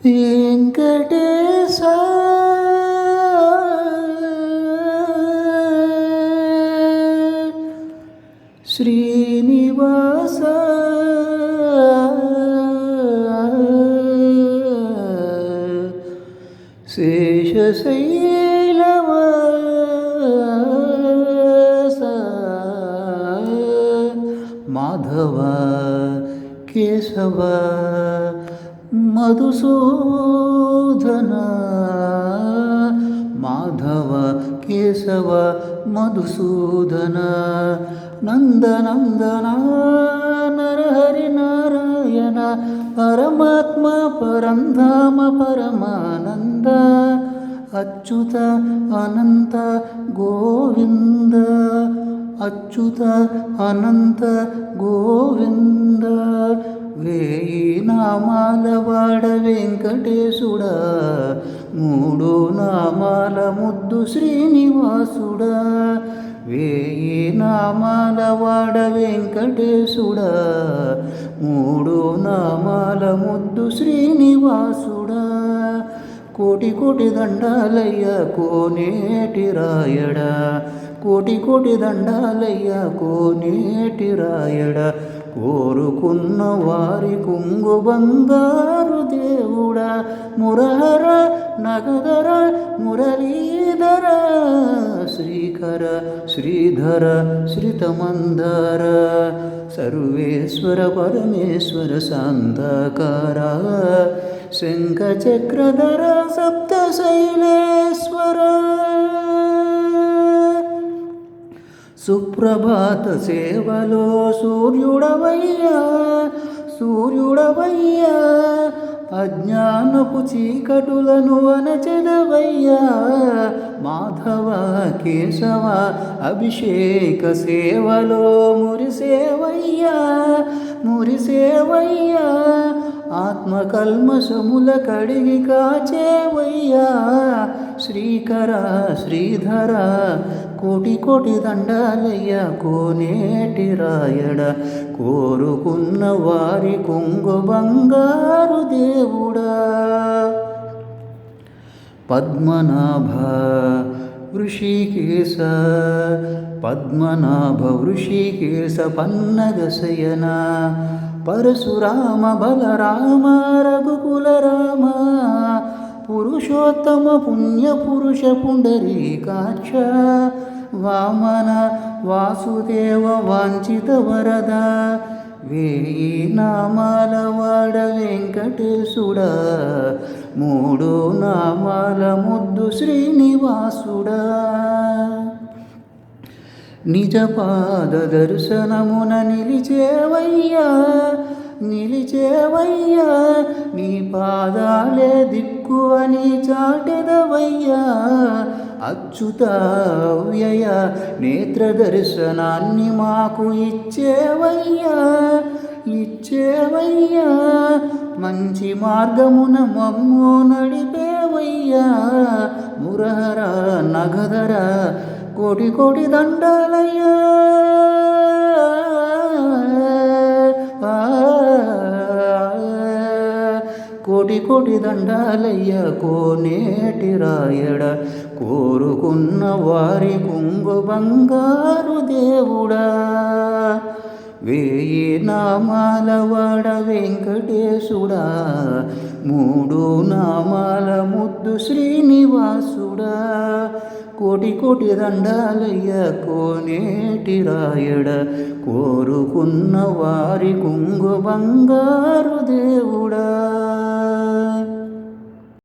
వెంకటేశ శ్రీనివాస శేషశైలవాస మాధవ కేశవ మధుసూదన మాధవ కేశవ మధుసూదన నందనందన నరహరి నారాయణ పరమాత్మ పరంధామ పరమానంద అచ్యుత అనంత గోవింద అచ్యుత అనంత గోవింద వేయి నామాల వాడ వెంకటేశుడా మూడు నామాల ముద్దు శ్రీనివాసుడా వేయి నామాల వాడ వెంకటేశుడా మూడు నామాల ముద్దు శ్రీనివాసుడా కోటి కోటి దండాలయ్య కోనేటి రాయడా కోటి కోటి దండాలయ్య కోనేటి రాయడా కోరుకున్న వారి కుంగు బంగారు దేవుడా మురహర నగధర మురళీధర శ్రీకర శ్రీధర శ్రితమందర సర్వేశ్వర పరమేశ్వర శాంతకార శంఖచక్రధర సప్తశైలేశ్వర సుప్రభాత సేవలో సూర్యుడవయ్యా సూర్యుడవయ్యా అజ్ఞానపు చీకటులను అనచెదవయ్యా మాధవ కేశవ అభిషేక సేవలో మురిసేవయ్యా మురిసేవయ్యా ఆత్మకల్మషముల కడిగి కాచేవయ్యా శ్రీకర శ్రీధర కోటి కోటి దండాలయ్య కోనేటి రాయడ కోరుకున్న వారి కొంగు బంగారు దేవుడా పద్మనాభ వృషికేశ పద్మనాభ వృషికేశ పన్నగశయన పరశురామ బలరామ రఘుకుల రామ పురుషోత్తమ పుణ్య పురుష పుండరీకాక్ష వామన వాసుదేవ వాంఛిత వరద వేయి నామాల వాడ వెంకటేశుడా మూడు నామాల ముద్దు శ్రీనివాసుడా నిజ పాద దర్శనమున నిలిచేవయ్యా నిలిచేవయ్యా నీ పాదాలే దిక్కు అని చాటెదవయ్యా అచ్యుత వ్యయ నేత్ర దర్శనాన్ని మాకు ఇచ్చేవయ్యా ఇచ్చేవయ్యా మంచి మార్గమున మమ్ము నడిపేవయ్యా మురహర నగధర కోటి కోటి దండాలయ్యా కోటి కోటి దండాలయ్య కోనేటి రాయడ కోరుకున్న వారి కుంగు బంగారు దేవుడా వేయి నామాల వాడ వెంకటేశుడా మూడు నామాల ముద్దు శ్రీనివాసుడా కోటి కోటి దండాలయ్య కోనేటి రాయడ కోరుకున్న వారి కుంగు బంగారు దేవుడా